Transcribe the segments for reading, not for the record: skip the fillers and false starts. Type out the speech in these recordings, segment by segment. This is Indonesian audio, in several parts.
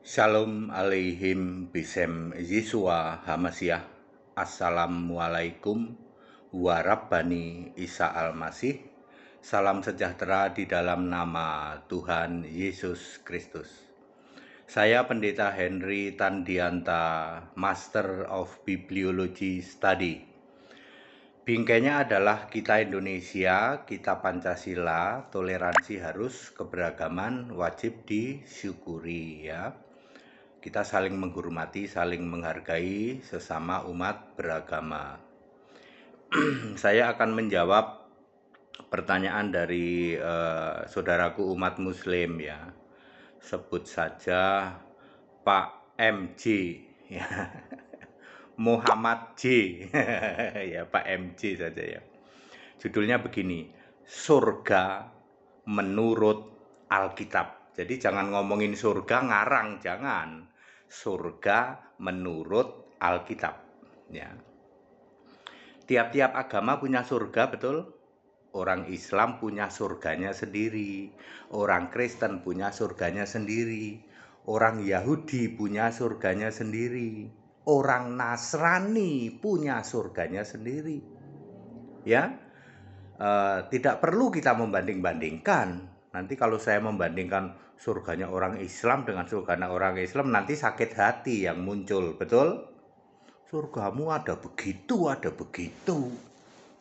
Shalom aleihim bisem Yesua Hamasyah. Assalamualaikum warabbani Isa al-Masih. Salam sejahtera di dalam nama Tuhan Yesus Kristus. Saya Pendeta Henry Tandianta, Master of Bibliology Study. Bingkainya adalah kita Indonesia, kita Pancasila, toleransi harus, keberagaman wajib disyukuri ya. Kita saling menghormati, saling menghargai sesama umat beragama. Saya akan menjawab pertanyaan dari saudaraku umat muslim ya. Sebut saja Pak MJ ya. Muhammad J ya, Pak MJ saja ya. Judulnya begini, surga menurut Alkitab. Jadi jangan ngomongin surga ngarang, jangan. Surga menurut Alkitab ya. Tiap-tiap agama punya surga, betul? Orang Islam punya surganya sendiri, orang Kristen punya surganya sendiri, orang Yahudi punya surganya sendiri, orang Nasrani punya surganya sendiri. Ya, tidak perlu kita membanding-bandingkan. Nanti kalau saya membandingkan surganya orang Islam dengan surganya orang Islam, nanti sakit hati yang muncul, betul? Surgamu ada begitu,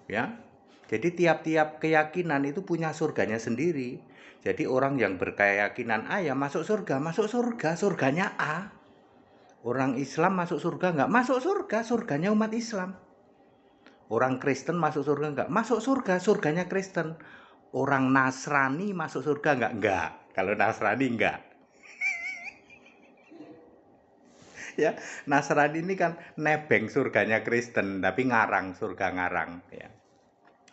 ya. Jadi tiap-tiap keyakinan itu punya surganya sendiri. Jadi orang yang berkeyakinan A ya masuk surga, surganya A. Orang Islam masuk surga nggak? Masuk surga, surganya umat Islam. Orang Kristen masuk surga enggak? Masuk surga, surganya Kristen. Orang Nasrani masuk surga enggak? Enggak. Kalau Nasrani enggak. Ya, Nasrani ini kan nebeng surganya Kristen, tapi ngarang, surga ngarang ya.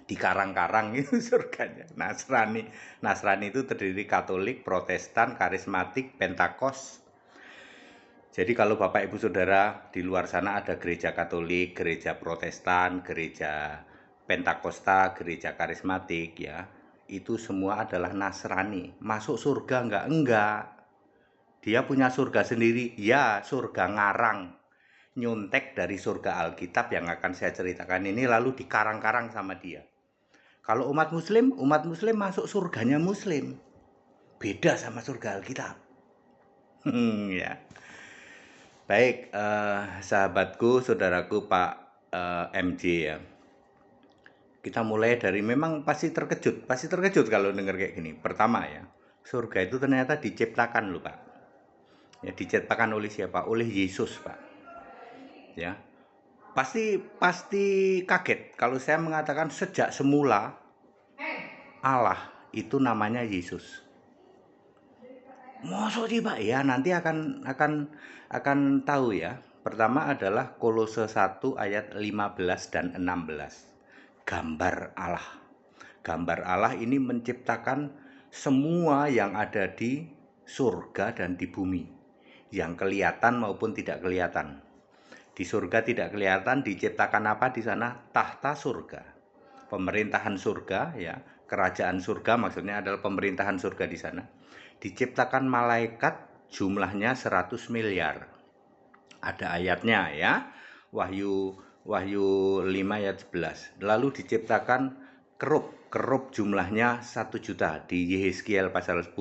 Di karang-karang itu surganya. Nasrani itu terdiri Katolik, Protestan, Karismatik, Pentakos. Jadi kalau Bapak Ibu Saudara di luar sana ada gereja Katolik, gereja Protestan, gereja Pentakosta, gereja Karismatik ya, itu semua adalah Nasrani. Masuk surga enggak? Enggak. Dia punya surga sendiri. Ya, surga ngarang. Nyontek dari surga Alkitab yang akan saya ceritakan ini lalu dikarang-karang sama dia. Kalau umat muslim masuk surganya muslim. Beda sama surga Alkitab. Ya. Baik, sahabatku, saudaraku Pak MJ ya. Kita mulai dari memang pasti terkejut kalau dengar kayak gini. Pertama ya, surga itu ternyata diciptakan loh Pak. Ya, diciptakan oleh siapa? Oleh Yesus Pak. Ya, pasti kaget kalau saya mengatakan sejak semula Allah itu namanya Yesus. Mosok sih Pak ya, nanti akan tahu ya. Pertama adalah Kolose 1 ayat 15 dan 16. Gambar Allah. Gambar Allah ini menciptakan semua yang ada di surga dan di bumi. Yang kelihatan maupun tidak kelihatan. Di surga tidak kelihatan, diciptakan apa di sana? Tahta surga. Pemerintahan surga ya, kerajaan surga maksudnya adalah pemerintahan surga di sana. Diciptakan malaikat jumlahnya 100 miliar. Ada ayatnya ya. Wahyu 5 ayat 11. Lalu diciptakan kerub jumlahnya 1 juta di Yehezkiel pasal 10.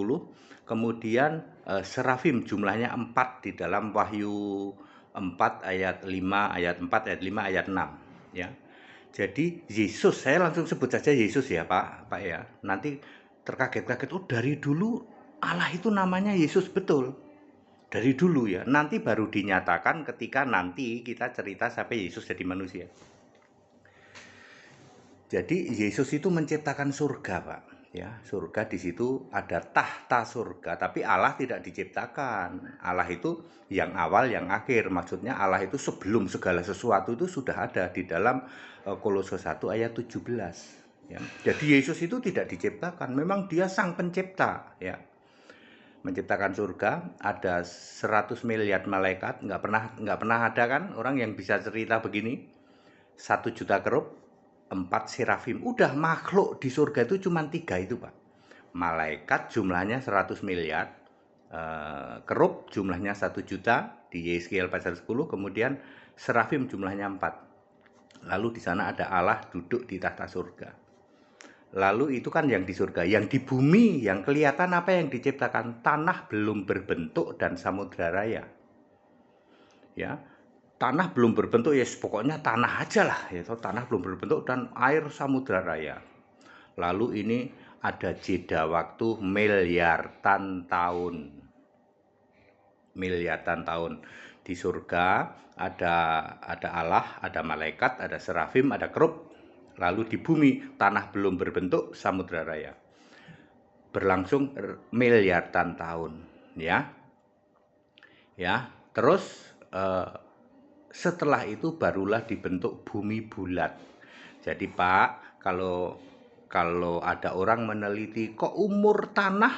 Kemudian serafim jumlahnya 4 di dalam Wahyu 4 ayat 5 ayat 4 ayat 5 ayat 6 ya. Jadi Yesus, saya langsung sebut saja Yesus ya Pak ya. Nanti terkaget-kaget, oh dari dulu Allah itu namanya Yesus, betul. Dari dulu ya. Nanti baru dinyatakan ketika nanti kita cerita sampai Yesus jadi manusia. Jadi Yesus itu menciptakan surga, Pak. Ya, surga di situ ada tahta surga, tapi Allah tidak diciptakan. Allah itu yang awal, yang akhir. Maksudnya Allah itu sebelum segala sesuatu itu sudah ada di dalam Kolose 1 ayat 17. Ya. Jadi Yesus itu tidak diciptakan, memang dia sang pencipta. Ya. Menciptakan surga, ada 100 miliar malaikat, nggak pernah ada kan orang yang bisa cerita begini. 1 juta kerub, 4 serafim. Udah makhluk di surga itu cuma 3 itu Pak. Malaikat jumlahnya 100 miliar, kerub jumlahnya 1 juta di Yeskiel pasal 10, kemudian serafim jumlahnya 4. Lalu di sana ada Allah duduk di tahta surga. Lalu itu kan yang di surga, yang di bumi, yang kelihatan apa yang diciptakan? Tanah belum berbentuk dan samudra raya. Ya, tanah belum berbentuk, ya pokoknya tanah aja lah, ya, tanah belum berbentuk dan air samudra raya. Lalu ini ada jeda waktu miliaran tahun. Miliaran tahun. Di surga ada Allah, ada malaikat, ada serafim, ada kerub. Lalu di bumi tanah belum berbentuk, samudra raya. Berlangsung miliaran tahun, ya. Ya, terus setelah itu barulah dibentuk bumi bulat. Jadi Pak, kalau ada orang meneliti kok umur tanah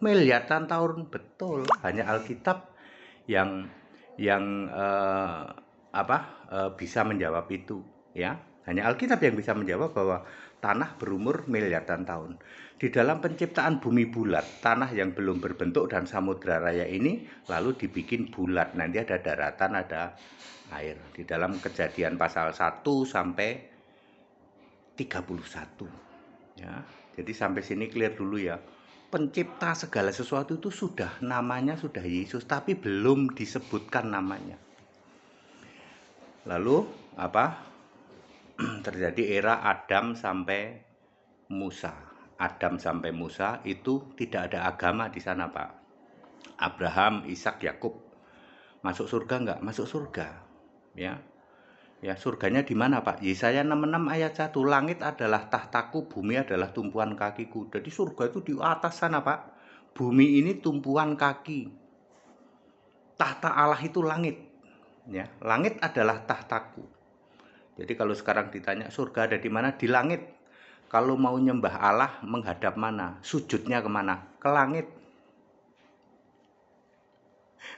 miliaran tahun, betul. Hanya Alkitab yang bisa menjawab itu, ya. Hanya Alkitab yang bisa menjawab bahwa tanah berumur miliaran tahun. Di dalam penciptaan bumi bulat, tanah yang belum berbentuk dan samudra raya ini lalu dibikin bulat. Nanti ada daratan, ada air. Di dalam Kejadian pasal 1 sampai 31. Ya. Jadi sampai sini clear dulu ya. Pencipta segala sesuatu itu namanya sudah Yesus, tapi belum disebutkan namanya. Lalu terjadi era Adam sampai Musa. Adam sampai Musa itu tidak ada agama di sana, Pak. Abraham, Ishak, Yakub masuk surga enggak? Masuk surga. Ya. Ya, surganya di mana, Pak? Yesaya 66 ayat 1, langit adalah tahtaku, bumi adalah tumpuan kakiku. Jadi surga itu di atas sana, Pak. Bumi ini tumpuan kaki. Tahta Allah itu langit. Ya, langit adalah tahtaku. Jadi kalau sekarang ditanya surga ada di mana? Di langit. Kalau mau nyembah Allah menghadap mana? Sujudnya kemana? Ke langit.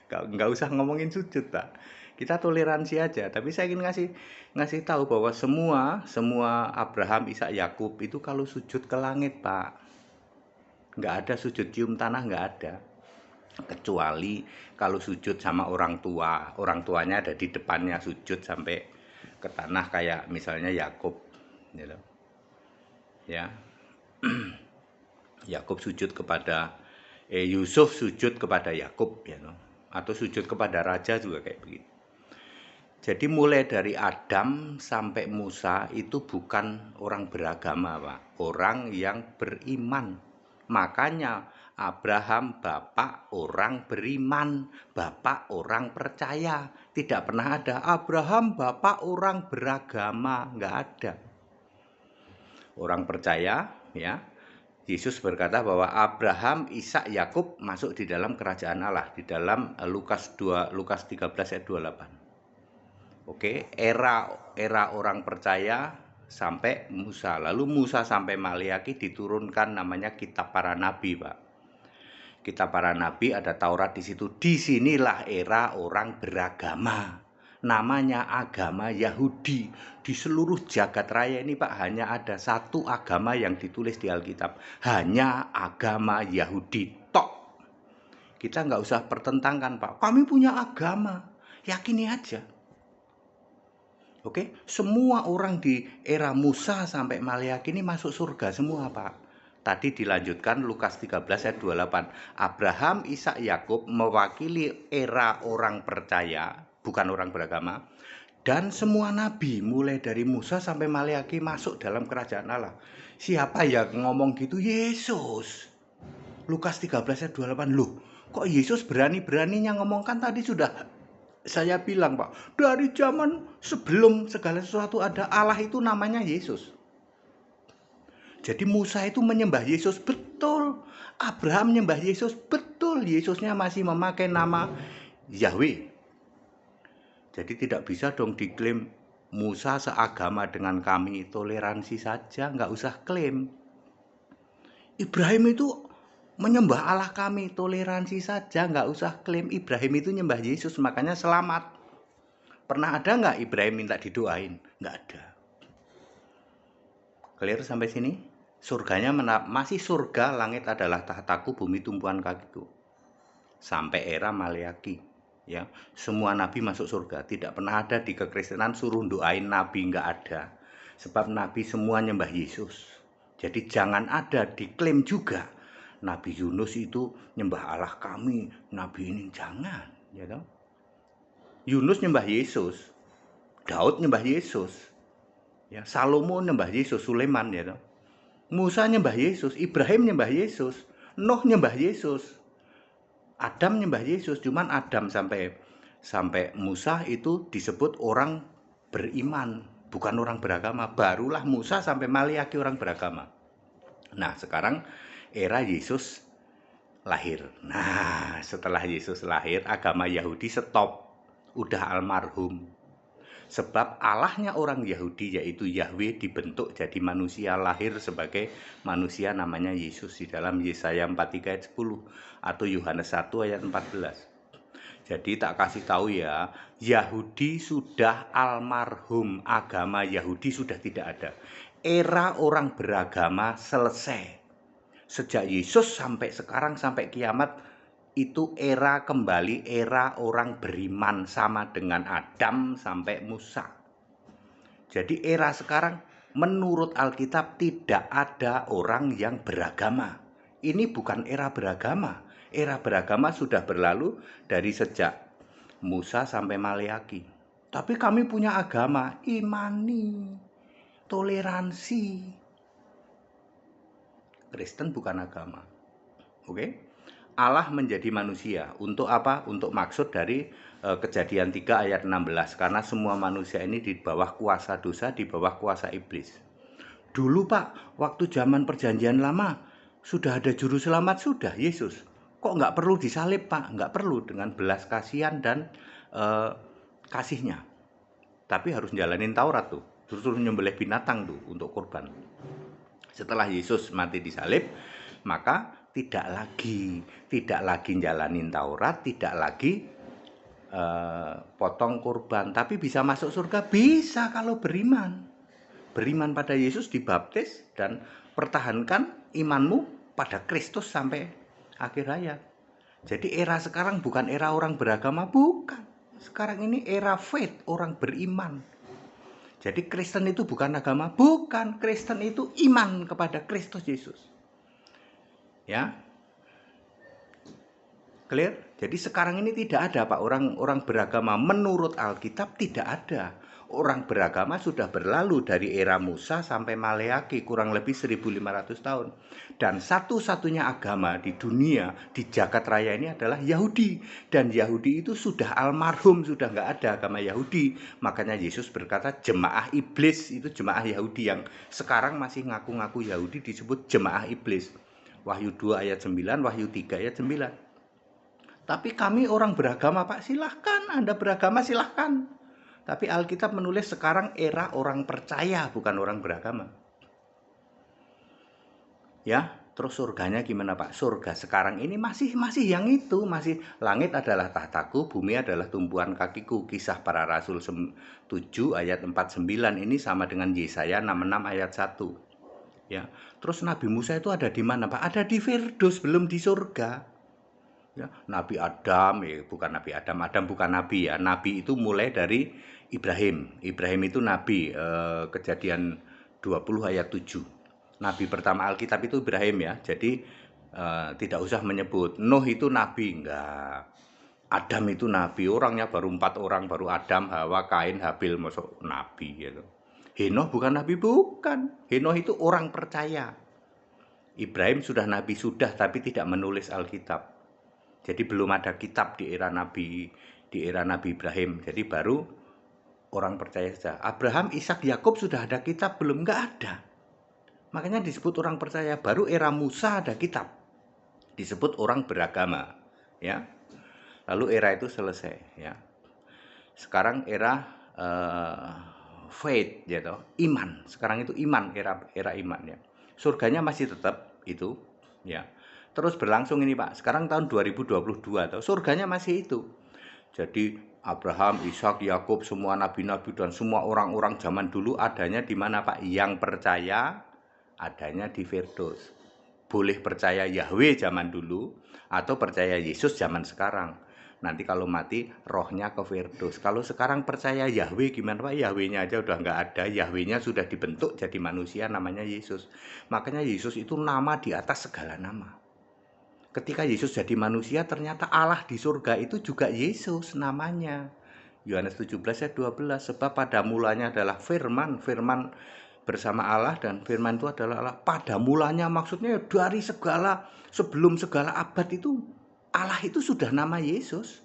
Nggak usah ngomongin sujud, Pak. Kita toleransi aja, tapi saya ingin ngasih tahu bahwa semua Abraham, Ishak, Yakub itu kalau sujud ke langit, Pak. Nggak ada sujud cium tanah, nggak ada. Kecuali kalau sujud sama orang tuanya ada di depannya sujud sampai ke tanah kayak misalnya Yakub, gitu. Ya. Yakub sujud kepada Yusuf sujud kepada Yakub, ya, atau sujud kepada raja juga kayak begitu. Jadi mulai dari Adam sampai Musa itu bukan orang beragama, Pak. Orang yang beriman. Makanya Abraham bapak orang beriman, bapak orang percaya. Tidak pernah ada Abraham bapak orang beragama, nggak ada. Orang percaya, ya. Yesus berkata bahwa Abraham, Ishak, Yakub masuk di dalam kerajaan Allah di dalam Lukas 13 ayat 28. Oke, era orang percaya sampai Musa. Lalu Musa sampai Maliaki diturunkan namanya Kitab Para Nabi, Pak. Kitab Para Nabi ada Taurat di situ. Disinilah era orang beragama. Namanya agama Yahudi. Di seluruh jagat raya ini, Pak, hanya ada satu agama yang ditulis di Alkitab. Hanya agama Yahudi. Tok. Kita nggak usah pertentangkan, Pak. Kami punya agama. Yakini aja. Oke, semua orang di era Musa sampai Maliaki ini masuk surga semua, Pak. Tadi dilanjutkan Lukas 13 ayat 28. Abraham, Ishak, Yakub mewakili era orang percaya, bukan orang beragama. Dan semua nabi mulai dari Musa sampai Maliaki masuk dalam kerajaan Allah. Siapa yang ngomong gitu? Yesus. Lukas 13 ayat 28. Loh, kok Yesus berani-beraninya ngomongkan tadi sudah saya bilang, Pak, dari zaman sebelum segala sesuatu ada Allah itu namanya Yesus. Jadi Musa itu menyembah Yesus, betul. Abraham menyembah Yesus, betul. Yesusnya masih memakai nama Yahweh. Jadi tidak bisa dong diklaim Musa seagama dengan kami, toleransi saja, nggak usah klaim. Ibrahim itu menyembah Allah kami, toleransi saja, nggak usah klaim. Ibrahim itu nyembah Yesus, makanya selamat. Pernah ada nggak Ibrahim minta didoain? Nggak ada. Clear sampai sini? Surganya masih surga, langit adalah tahtaku, bumi tumpuan kakiku. sampai era Maleaki. Ya, semua nabi masuk surga. Tidak pernah ada di kekristenan suruh doain nabi, nggak ada. Sebab nabi semua nyembah Yesus. Jadi jangan ada diklaim juga Nabi Yunus itu nyembah Allah kami, nabi ini jangan, ya toh. Yunus nyembah Yesus, Daud nyembah Yesus, ya Salomo nyembah Yesus, Sulaiman, ya toh. Musa nyembah Yesus, Ibrahim nyembah Yesus, Nuh nyembah Yesus, Adam nyembah Yesus. Cuman Adam sampai Musa itu disebut orang beriman, bukan orang beragama. Barulah Musa sampai Maleaki orang beragama. Nah, sekarang era Yesus lahir. Nah, setelah Yesus lahir, agama Yahudi stop. Udah almarhum. Sebab Allahnya orang Yahudi yaitu Yahweh dibentuk jadi manusia, lahir sebagai manusia namanya Yesus di dalam Yesaya 43 ayat 10 atau Yohanes 1 ayat 14. Jadi tak kasih tahu ya, Yahudi sudah almarhum, agama Yahudi sudah tidak ada. Era orang beragama selesai. Sejak Yesus sampai sekarang sampai kiamat itu era kembali era orang beriman sama dengan Adam sampai Musa. Jadi era sekarang menurut Alkitab tidak ada orang yang beragama. Ini bukan era beragama. Era beragama sudah berlalu dari sejak Musa sampai Maleaki. Tapi kami punya agama, imani, toleransi. Kristen bukan agama. Oke? Allah menjadi manusia. Untuk apa? Untuk maksud dari Kejadian 3 ayat 16. Karena semua manusia ini di bawah kuasa dosa, di bawah kuasa iblis. Dulu Pak, waktu zaman perjanjian lama, sudah ada juru selamat sudah, Yesus. Kok nggak perlu disalib Pak? Nggak perlu, dengan belas kasihan dan kasihnya. Tapi harus jalanin Taurat tuh. Terus nyembelih binatang tuh untuk kurban. Setelah Yesus mati disalib, maka tidak lagi jalanin Taurat, tidak lagi potong kurban, tapi bisa masuk surga, bisa kalau beriman pada Yesus, dibaptis dan pertahankan imanmu pada Kristus sampai akhir hayat. Jadi era sekarang bukan era orang beragama, bukan. Sekarang ini era faith, orang beriman. Jadi Kristen itu bukan agama, bukan. Kristen itu iman kepada Kristus Yesus. Ya, clear? Jadi sekarang ini tidak ada Pak orang beragama menurut Alkitab, tidak ada. Orang beragama sudah berlalu dari era Musa sampai Maleaki, kurang lebih 1500 tahun. Dan satu-satunya agama di dunia, di jagat raya ini adalah Yahudi. Dan Yahudi itu sudah almarhum, sudah nggak ada agama Yahudi. Makanya Yesus berkata jemaah iblis, itu jemaah Yahudi yang sekarang masih ngaku-ngaku Yahudi disebut jemaah iblis. Wahyu 2 ayat 9, Wahyu 3 ayat 9. Tapi kami orang beragama Pak, silahkan Anda beragama, silahkan. Tapi Alkitab menulis sekarang era orang percaya, bukan orang beragama. Ya, terus surganya gimana Pak? Surga sekarang ini masih yang itu, masih langit adalah tahtaku, bumi adalah tumpuan kakiku. Kisah Para Rasul 7 ayat 49 ini sama dengan Yesaya 66 ayat 1. Ya, terus Nabi Musa itu ada di mana Pak? Ada di Firdaus, belum di surga. Ya, Nabi Adam, bukan Nabi Adam bukan nabi ya. Nabi itu mulai dari Ibrahim. Ibrahim itu nabi, Kejadian 20 ayat 7. Nabi pertama Alkitab itu Ibrahim ya. Jadi tidak usah menyebut Nuh itu nabi, enggak. Adam itu nabi, orangnya baru 4 orang, baru Adam, Hawa, Kain, Habil, masuk nabi gitu. Henoh bukan nabi, bukan. Henoh itu orang percaya. Ibrahim sudah nabi sudah, tapi tidak menulis Alkitab. Jadi belum ada kitab di era Nabi Ibrahim. Jadi baru orang percaya saja. Abraham, Ishak, Yakub sudah ada kitab belum? Enggak ada. Makanya disebut orang percaya. Baru era Musa ada kitab. Disebut orang beragama, ya. Lalu era itu selesai, ya. Sekarang era faith, gitu. Iman. Sekarang itu iman, era iman, ya. Surganya masih tetap itu, ya. Terus berlangsung ini Pak, sekarang tahun 2022, surganya masih itu. Jadi Abraham, Ishak, Yakub, semua nabi-nabi dan semua orang-orang zaman dulu adanya di mana Pak? Yang percaya adanya di Firdaus. boleh percaya Yahweh zaman dulu atau percaya Yesus zaman sekarang. Nanti kalau mati rohnya ke Firdaus. Kalau sekarang percaya Yahweh gimana Pak? Yahwehnya aja udah nggak ada. Yahwehnya sudah dibentuk jadi manusia namanya Yesus. Makanya Yesus itu nama di atas segala nama. Ketika Yesus jadi manusia ternyata Allah di surga itu juga Yesus namanya. Yohanes 17 ayat 12, sebab pada mulanya adalah firman, firman bersama Allah dan firman itu adalah Allah. Pada mulanya maksudnya dari segala, sebelum segala abad itu Allah itu sudah nama Yesus.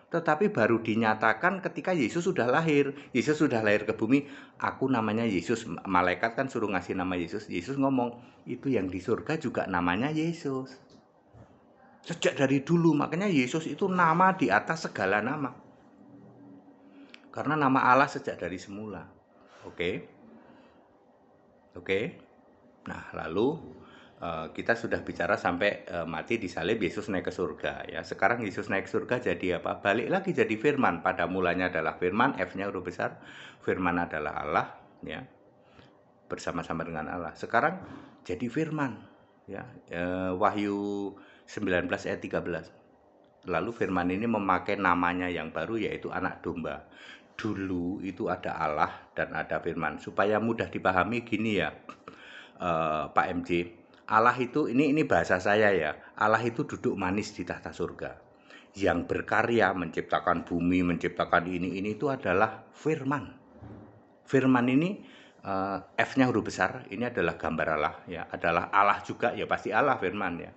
Tetapi baru dinyatakan ketika Yesus sudah lahir. Yesus sudah lahir ke bumi, aku namanya Yesus. Malaikat kan suruh ngasih nama Yesus. Yesus ngomong, itu yang di surga juga namanya Yesus. Sejak dari dulu, makanya Yesus itu nama di atas segala nama. Karena nama Allah sejak dari semula. Oke. Nah, lalu kita sudah bicara sampai mati disalib, Yesus naik ke surga ya. Sekarang Yesus naik ke surga jadi apa? Balik lagi jadi firman. Pada mulanya adalah firman, F-nya huruf besar. Firman adalah Allah ya. Bersama-sama dengan Allah. Sekarang jadi firman ya. Wahyu 19 ayat 13. Lalu firman ini memakai namanya yang baru yaitu anak domba. Dulu itu ada Allah dan ada firman. Supaya mudah dipahami gini ya, Pak MJ. Allah itu, ini bahasa saya ya, Allah itu duduk manis di tahta surga. Yang berkarya menciptakan bumi, menciptakan ini itu adalah firman. Firman ini F-nya huruf besar, ini adalah gambar Allah ya, adalah Allah juga ya, pasti Allah firman ya.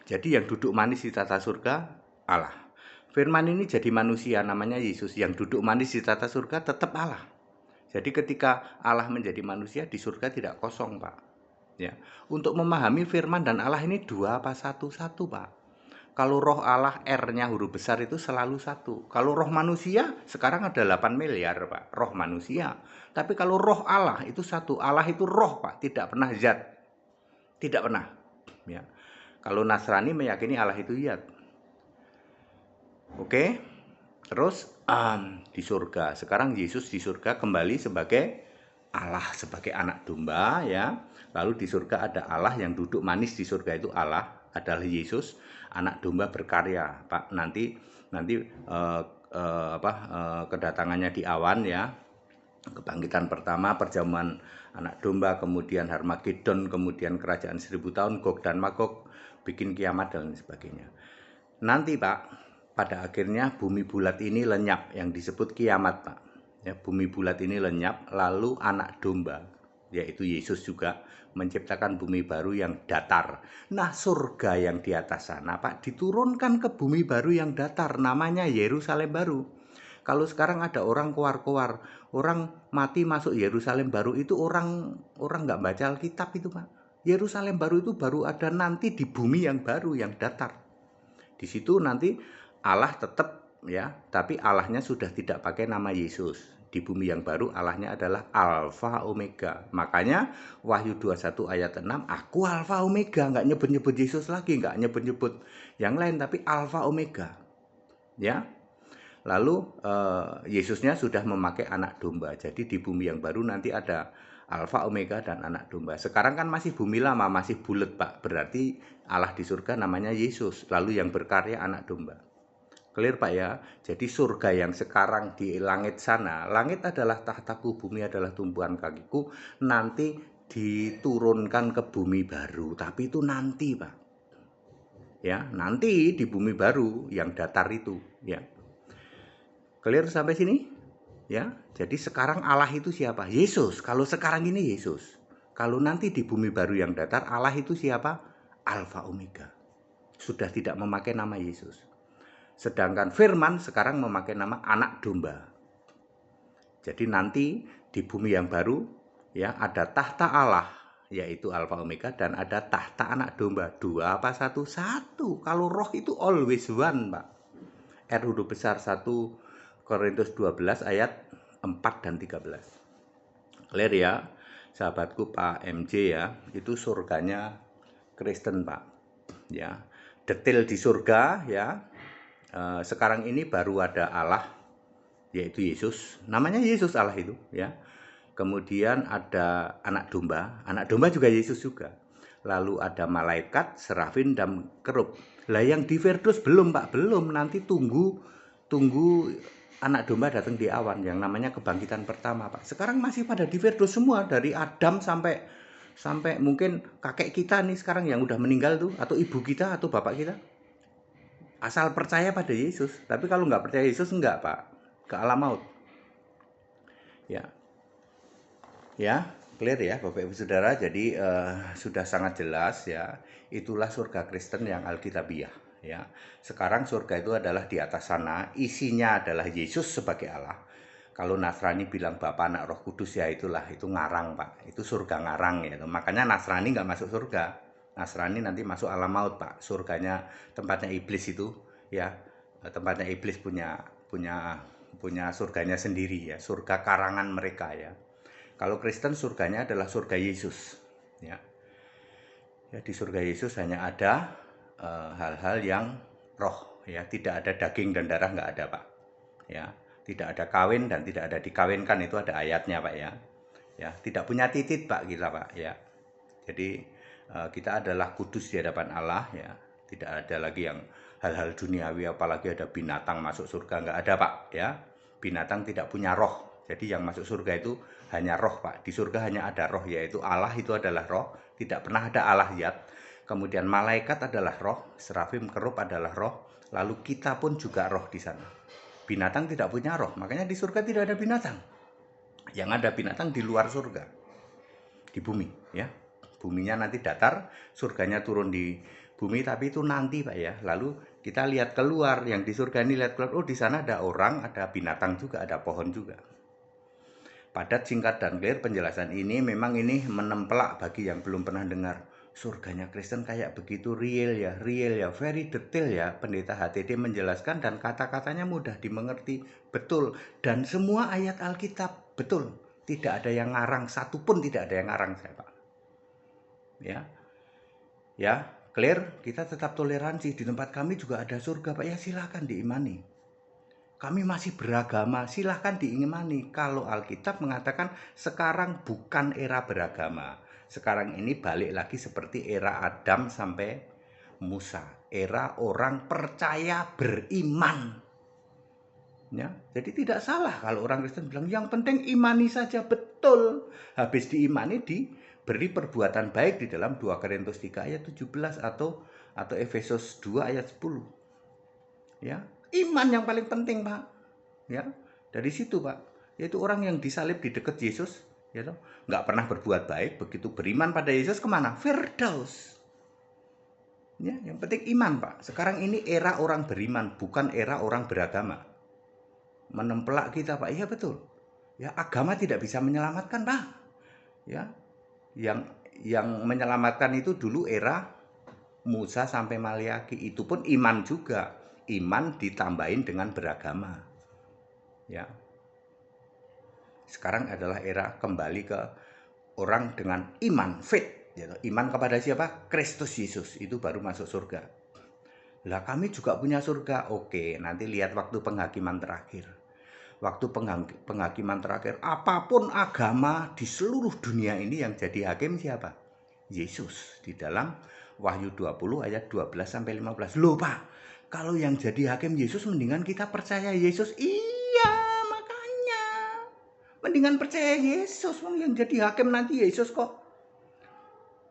Jadi yang duduk manis di tata surga Allah. Firman ini jadi manusia namanya Yesus. Yang duduk manis di tata surga tetap Allah. Jadi ketika Allah menjadi manusia di surga tidak kosong Pak. Ya. Untuk memahami firman dan Allah ini dua apa satu-satu Pak. Kalau roh Allah R-nya huruf besar itu selalu satu. Kalau roh manusia sekarang ada 8 miliar Pak. Roh manusia. Tapi kalau roh Allah itu satu. Allah itu roh Pak. Tidak pernah zat. Tidak pernah. Ya. Kalau Nasrani meyakini Allah itu zat. Oke. Terus di surga. Sekarang Yesus di surga kembali sebagai Allah, sebagai anak domba ya. Lalu di surga ada Allah yang duduk manis di surga itu Allah adalah Yesus, anak domba berkarya. Pak, nanti kedatangannya di awan ya. Kebangkitan pertama, perjamuan anak domba, kemudian Harmagedon, kemudian kerajaan 1000 tahun, Gog dan Magog, bikin kiamat dan sebagainya. Nanti Pak, pada akhirnya bumi bulat ini lenyap, yang disebut kiamat Pak. Ya, bumi bulat ini lenyap, lalu anak domba, yaitu Yesus juga menciptakan bumi baru yang datar. Nah, surga yang di atas sana Pak diturunkan ke bumi baru yang datar, namanya Yerusalem baru. Kalau sekarang ada orang keluar-keluar, orang mati masuk Yerusalem baru itu orang nggak baca Alkitab itu Pak. Yerusalem baru itu baru ada nanti di bumi yang baru yang datar. Di situ nanti Allah tetap ya, tapi Allahnya sudah tidak pakai nama Yesus. Di bumi yang baru Allahnya adalah Alfa Omega. Makanya Wahyu 21 ayat 6, aku Alfa Omega, nggak nyebut-nyebut Yesus lagi, nggak nyebut-nyebut yang lain, tapi Alfa Omega. Ya. Lalu Yesusnya sudah memakai anak domba. Jadi di bumi yang baru nanti ada Alfa, Omega, dan anak domba. Sekarang kan masih bumi lama, masih bulat Pak. Berarti Allah di surga namanya Yesus. Lalu yang berkarya anak domba. Clear Pak ya? Jadi surga yang sekarang di langit sana, langit adalah tahtaku, bumi adalah tumpuan kakiku. Nanti diturunkan ke bumi baru. Tapi itu nanti Pak. Ya, nanti di bumi baru yang datar itu. Ya. Clear sampai sini? Ya, jadi sekarang Allah itu siapa? Yesus. Kalau sekarang ini Yesus. Kalau nanti di bumi baru yang datar, Allah itu siapa? Alfa Omega. Sudah tidak memakai nama Yesus. Sedangkan firman sekarang memakai nama anak domba. Jadi nanti di bumi yang baru ya ada tahta Allah yaitu Alfa Omega dan ada tahta anak domba. Dua apa satu? Satu. Kalau roh itu always one, Pak. R huruf besar 1 Korintus 12 ayat 4 dan 13. Clear ya, sahabatku Pak MJ ya, itu surganya Kristen Pak. Ya, detail di surga ya. Sekarang ini baru ada Allah, yaitu Yesus. Namanya Yesus Allah itu ya. Kemudian ada anak domba juga Yesus juga. lalu ada malaikat, serafin, dan kerub. Lah yang di Firdaus belum Pak, belum. Nanti tunggu anak domba datang di awan yang namanya kebangkitan pertama Pak. Sekarang masih pada di Firdaus semua, dari Adam sampai mungkin kakek kita nih sekarang yang udah meninggal tuh, atau ibu kita atau bapak kita. Asal percaya pada Yesus. Tapi kalau nggak percaya Yesus enggak Pak, ke alam maut. Ya, clear ya Bapak Ibu Saudara. Jadi sudah sangat jelas ya, itulah surga Kristen yang alkitabiah ya. Sekarang surga itu adalah di atas sana, isinya adalah Yesus sebagai Allah. Kalau Nasrani bilang Bapa, Anak, Roh Kudus, ya itulah, itu ngarang Pak, itu surga ngarang ya. Makanya Nasrani nggak masuk surga. Nasrani nanti masuk alam maut Pak, surganya tempatnya iblis itu ya, tempatnya iblis punya surganya sendiri ya, surga karangan mereka ya. Kalau Kristen surganya adalah surga Yesus ya. Ya, di surga Yesus hanya ada hal-hal yang roh ya, tidak ada daging dan darah, nggak ada Pak ya. Tidak ada kawin dan tidak ada dikawinkan, itu ada ayatnya Pak ya. Ya, tidak punya titik Pak kita Pak ya. Jadi kita adalah kudus di hadapan Allah ya. Tidak ada lagi yang hal-hal duniawi, apalagi ada binatang masuk surga, nggak ada Pak ya. Binatang tidak punya roh. Jadi yang masuk surga itu hanya roh Pak. Di surga hanya ada roh, yaitu Allah itu adalah roh. Tidak pernah ada alahiyat. Kemudian malaikat adalah roh, serafim, kerub adalah roh. Lalu kita pun juga roh di sana. Binatang tidak punya roh, makanya di surga tidak ada binatang. Yang ada binatang di luar surga, di bumi ya. Buminya nanti datar, surganya turun di bumi, tapi itu nanti Pak ya. Lalu kita lihat keluar, yang di surga ini lihat keluar, oh di sana ada orang, ada binatang juga, ada pohon juga. Padat, singkat, dan clear penjelasan ini. Memang ini menempelak bagi yang belum pernah dengar. Surganya Kristen kayak begitu, real ya, very detail ya. Pendeta HTD menjelaskan dan kata-katanya mudah dimengerti, betul. Dan semua ayat Alkitab betul. Tidak ada yang ngarang, satupun tidak ada yang ngarang saya Pak. Ya, clear. Kita tetap toleransi. Di tempat kami juga ada surga Pak ya, silakan diimani. Kami masih beragama, silahkan diimani. Kalau Alkitab mengatakan sekarang bukan era beragama. Sekarang ini balik lagi seperti era Adam sampai Musa. Era orang percaya beriman. Ya, jadi tidak salah kalau orang Kristen bilang yang penting imani saja, betul. Habis diimani diberi perbuatan baik di dalam 2 Korintus 3 ayat 17 atau Efesus 2 ayat 10. Ya, iman yang paling penting Pak ya. Dari situ Pak, yaitu orang yang disalib di dekat Yesus ya, nggak pernah berbuat baik, begitu beriman pada Yesus kemana? Firdaus ya. Yang penting iman Pak. Sekarang ini era orang beriman, bukan era orang beragama. Menempelak kita Pak, iya betul ya. Agama tidak bisa menyelamatkan Pak ya. Yang menyelamatkan itu dulu era Musa sampai Maliaki, itu pun iman juga. Iman ditambahin dengan beragama ya. Sekarang adalah era kembali ke orang dengan iman, faith ya. Iman kepada siapa? Kristus Yesus, itu baru masuk surga. Lah kami juga punya surga. Oke, nanti lihat waktu penghakiman terakhir. Waktu penghakiman terakhir, apapun agama di seluruh dunia ini yang jadi hakim siapa? Yesus. Di dalam Wahyu 20 ayat 12 sampai 15. Loh Pak, kalau yang jadi hakim Yesus, mendingan kita percaya Yesus. Iya, makanya mendingan percaya Yesus. Yang jadi hakim nanti Yesus kok.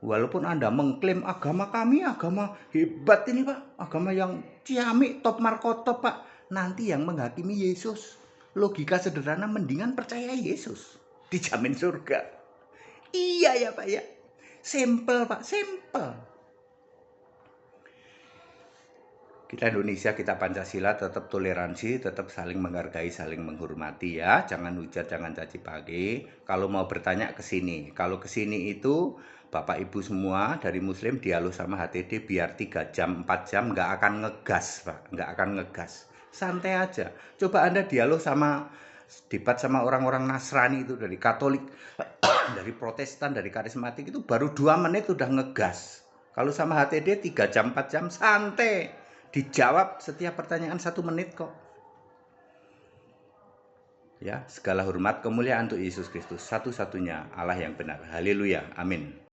Walaupun Anda mengklaim agama kami agama hebat ini Pak, agama yang ciamik, top markotop Pak, nanti yang menghakimi Yesus. Logika sederhana, mendingan percaya Yesus, dijamin surga. Iya ya Pak ya, simple Pak, simple. Kita Indonesia, kita Pancasila, tetap toleransi, tetap saling menghargai, saling menghormati ya. Jangan hujat, jangan caci maki. Kalau mau bertanya ke sini. Kalau ke sini itu Bapak Ibu semua dari Muslim dialog sama HTD biar 3 jam, 4 jam nggak akan ngegas Pak, nggak akan ngegas. Santai aja. Coba Anda dialog sama, debat sama orang-orang Nasrani itu, dari Katolik, dari Protestan, dari Karismatik, itu baru 2 menit udah ngegas. Kalau sama HTD 3 jam, 4 jam santai. Dijawab setiap pertanyaan 1 menit kok. Ya, segala hormat kemuliaan untuk Yesus Kristus, satu-satunya Allah yang benar. Haleluya, amin.